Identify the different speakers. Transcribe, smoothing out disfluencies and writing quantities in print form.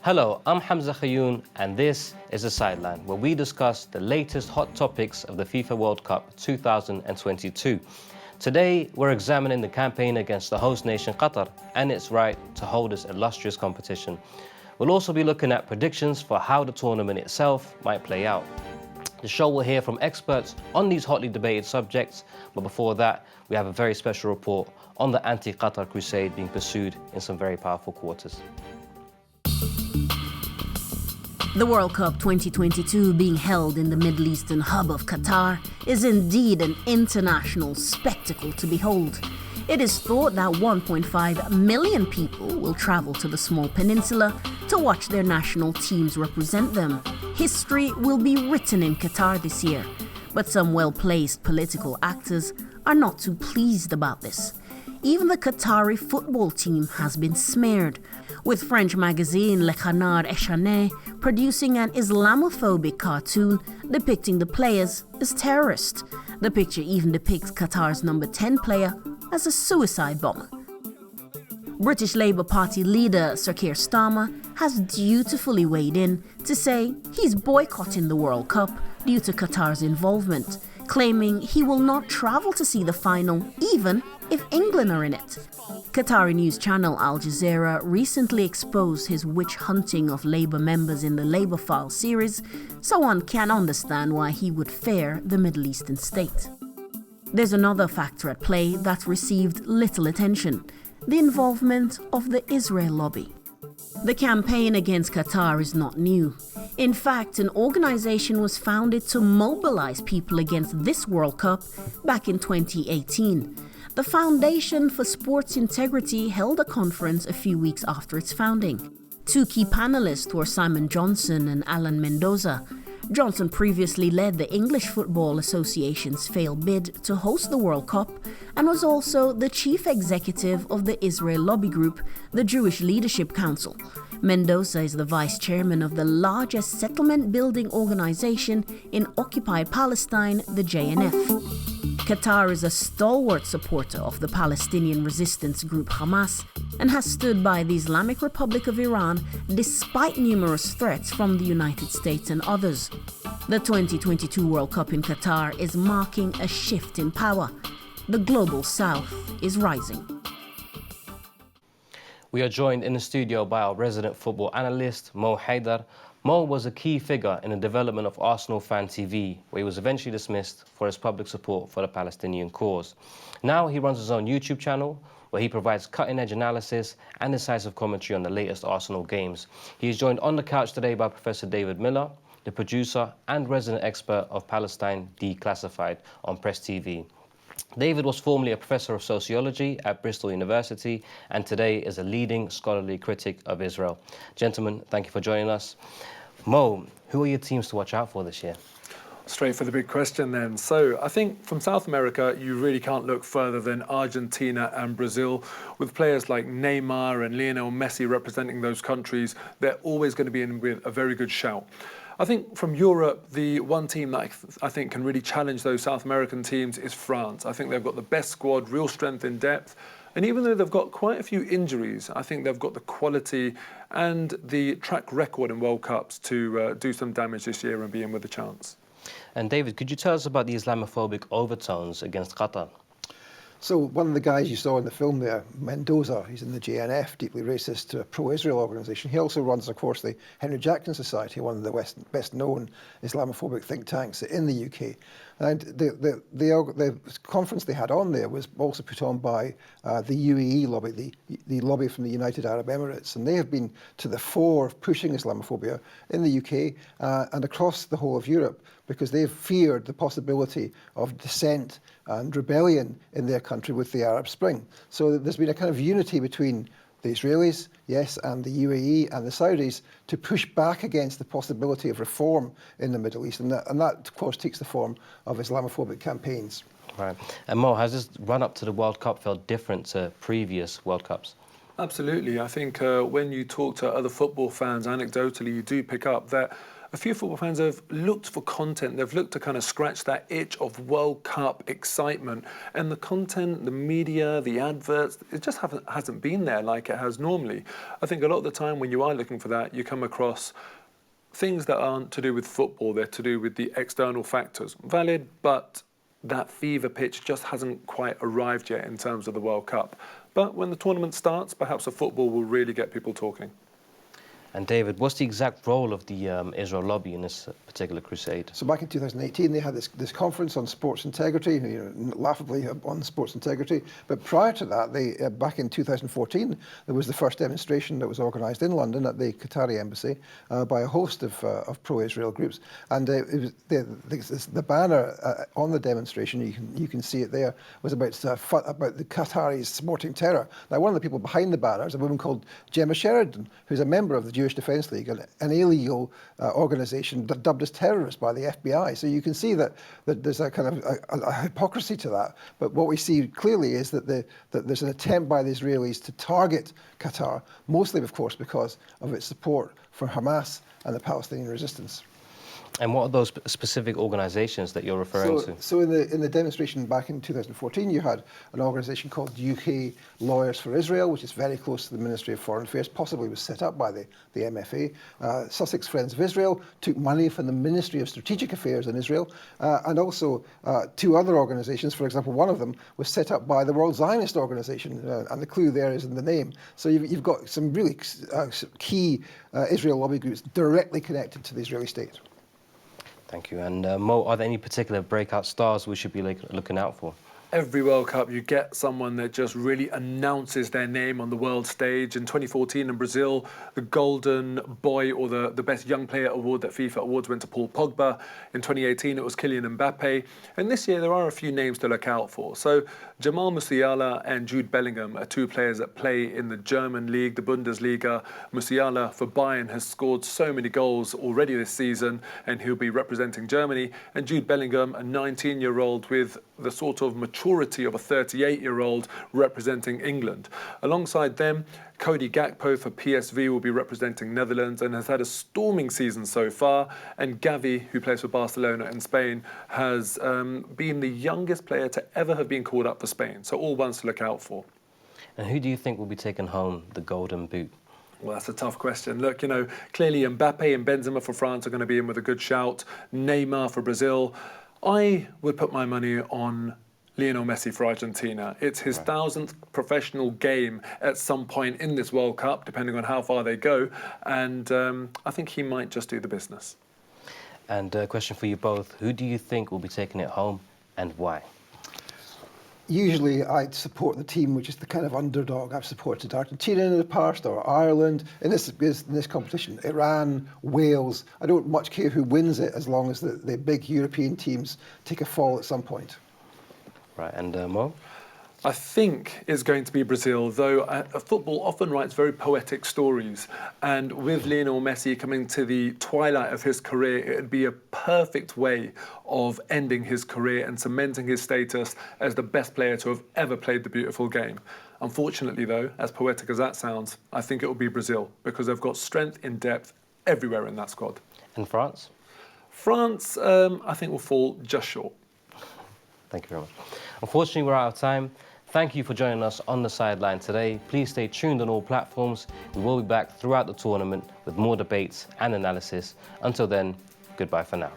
Speaker 1: Hello, I'm Hamza Khayoun, and this is The Sideline, where we discuss the latest hot topics of the FIFA World Cup 2022. Today, we're examining the campaign against the host nation Qatar and its right to hold this illustrious competition. We'll also be looking at predictions for how the tournament itself might play out. The show will hear from experts on these hotly debated subjects, but before that, we have a very special report on the anti-Qatar crusade being pursued in some very powerful quarters.
Speaker 2: The World Cup 2022 being held in the Middle Eastern hub of Qatar is indeed an international spectacle to behold. It is thought that 1.5 million people will travel to the small peninsula to watch their national teams represent them. History will be written in Qatar this year, but some well-placed political actors are not too pleased about this. Even the Qatari football team has been smeared, with French magazine Le Canard Enchaîné producing an Islamophobic cartoon depicting the players as terrorists. The picture even depicts Qatar's number 10 player as a suicide bomber. British Labour Party leader Sir Keir Starmer has dutifully weighed in to say he's boycotting the World Cup due to Qatar's involvement, claiming he will not travel to see the final even if England are in it. Qatari news channel Al Jazeera recently exposed his witch hunting of Labour members in the Labour File series, so one can understand why he would fear the Middle Eastern state. There's another factor at play that received little attention: the involvement of the Israel lobby. The campaign against Qatar is not new. In fact, an organization was founded to mobilize people against this World Cup back in 2018. The Foundation for Sports Integrity held a conference a few weeks after its founding. Two key panelists were Simon Johnson and Alan Mendoza. Johnson previously led the English Football Association's failed bid to host the World Cup and was also the chief executive of the Israel lobby group, the Jewish Leadership Council. Mendoza is the vice chairman of the largest settlement building organization in occupied Palestine, the JNF. Qatar is a stalwart supporter of the Palestinian resistance group Hamas and has stood by the Islamic Republic of Iran despite numerous threats from the United States and others. The 2022 World Cup in Qatar is marking a shift in power. The global south is rising.
Speaker 1: We are joined in the studio by our resident football analyst, Mo Haidar. Mo was a key figure in the development of Arsenal Fan TV, where he was eventually dismissed for his public support for the Palestinian cause. Now he runs his own YouTube channel, where he provides cutting-edge analysis and decisive commentary on the latest Arsenal games. He is joined on the couch today by Professor David Miller, the producer and resident expert of Palestine Declassified on Press TV. David was formerly a professor of sociology at Bristol University and today is a leading scholarly critic of Israel. Gentlemen, thank you for joining us. Mo, who are your teams to watch out for this year?
Speaker 3: Straight for the big question then. So I think from South America, you really can't look further than Argentina and Brazil. With players like Neymar and Lionel Messi representing those countries, they're always going to be in with a very good shout. I think from Europe, the one team that I think can really challenge those South American teams is France. I think they've got the best squad, real strength in depth. And even though they've got quite a few injuries, I think they've got the quality and the track record in World Cups to do some damage this year and be in with a chance.
Speaker 1: And David, could you tell us about the Islamophobic overtones against Qatar?
Speaker 4: So one of the guys you saw in the film there, Mendoza, he's in the JNF, deeply racist, pro-Israel organisation. He also runs, of course, the Henry Jackson Society, one of the best-known Islamophobic think tanks in the UK. And the conference they had on there was also put on by the UAE lobby, the lobby from the United Arab Emirates. And they have been to the fore of pushing Islamophobia in the UK and across the whole of Europe, because they've feared the possibility of dissent and rebellion in their country with the Arab Spring. So there's been a kind of unity between the Israelis, yes, and the UAE and the Saudis to push back against the possibility of reform in the Middle East. And that of course, takes the form of Islamophobic campaigns.
Speaker 1: Right. And Mo, has this run-up to the World Cup felt different to previous World Cups?
Speaker 3: Absolutely. I think when you talk to other football fans, anecdotally, you do pick up that a few football fans have looked for content. They've looked to kind of scratch that itch of World Cup excitement. And the content, the media, the adverts, it just hasn't been there like it has normally. I think a lot of the time when you are looking for that, you come across things that aren't to do with football. They're to do with the external factors. Valid, but that fever pitch just hasn't quite arrived yet in terms of the World Cup. But when the tournament starts, perhaps the football will really get people talking.
Speaker 1: And David, what's the exact role of the Israel lobby in this particular crusade?
Speaker 4: So back in 2018, they had this conference on sports integrity, laughably on sports integrity. But prior to that, back in 2014, there was the first demonstration that was organised in London at the Qatari embassy by a host of pro-Israel groups. And it was the banner on the demonstration, you can see it there, was about the Qataris supporting terror. Now, one of the people behind the banner is a woman called Gemma Sheridan, who's a member of the Jewish Defence League, an illegal organisation dubbed as terrorist by the FBI. So you can see that there's a kind of a hypocrisy to that. But what we see clearly is that there's an attempt by the Israelis to target Qatar, mostly, of course, because of its support for Hamas and the Palestinian resistance.
Speaker 1: And what are those specific organisations that you're referring to?
Speaker 4: So in the demonstration back in 2014, you had an organisation called UK Lawyers for Israel, which is very close to the Ministry of Foreign Affairs, possibly was set up by the MFA. Sussex Friends of Israel took money from the Ministry of Strategic Affairs in Israel, and also two other organisations. For example, one of them was set up by the World Zionist Organization, and the clue there is in the name. So you've got some really key Israel lobby groups directly connected to the Israeli state.
Speaker 1: Thank you. And Mo, are there any particular breakout stars we should be looking out for?
Speaker 3: Every World Cup, you get someone that just really announces their name on the world stage. In 2014 in Brazil, the Golden Boy or the Best Young Player Award that FIFA awards went to Paul Pogba. In 2018, it was Kylian Mbappe. And this year, there are a few names to look out for. So Jamal Musiala and Jude Bellingham are two players that play in the German league, the Bundesliga. Musiala for Bayern has scored so many goals already this season, and he'll be representing Germany. And Jude Bellingham, a 19-year-old with the sort of maturity of a 38-year-old representing England. Alongside them, Cody Gakpo for PSV will be representing Netherlands and has had a storming season so far. And Gavi, who plays for Barcelona in Spain, has been the youngest player to ever have been called up for Spain. So all ones to look out for.
Speaker 1: And who do you think will be taking home the Golden Boot?
Speaker 3: Well, that's a tough question. Look, clearly Mbappe and Benzema for France are going to be in with a good shout. Neymar for Brazil. I would put my money on Lionel Messi for Argentina. It's his 1,000th professional game at some point in this World Cup, depending on how far they go. And I think he might just do the business.
Speaker 1: And a question for you both. Who do you think will be taking it home and why?
Speaker 4: Usually I'd support the team which is the kind of underdog. I've supported Argentina in the past, or Ireland. In this competition, Iran, Wales. I don't much care who wins it as long as the big European teams take a fall at some point.
Speaker 1: Right, and Mo?
Speaker 3: I think it's going to be Brazil, though football often writes very poetic stories. And with Lionel Messi coming to the twilight of his career, it would be a perfect way of ending his career and cementing his status as the best player to have ever played the beautiful game. Unfortunately, though, as poetic as that sounds, I think it will be Brazil, because they've got strength in depth everywhere in that squad.
Speaker 1: And France?
Speaker 3: France, I think, will fall just short.
Speaker 1: Thank you very much. Unfortunately, we're out of time. Thank you for joining us on the Sideline today. Please stay tuned on all platforms. We will be back throughout the tournament with more debates and analysis. Until then, goodbye for now.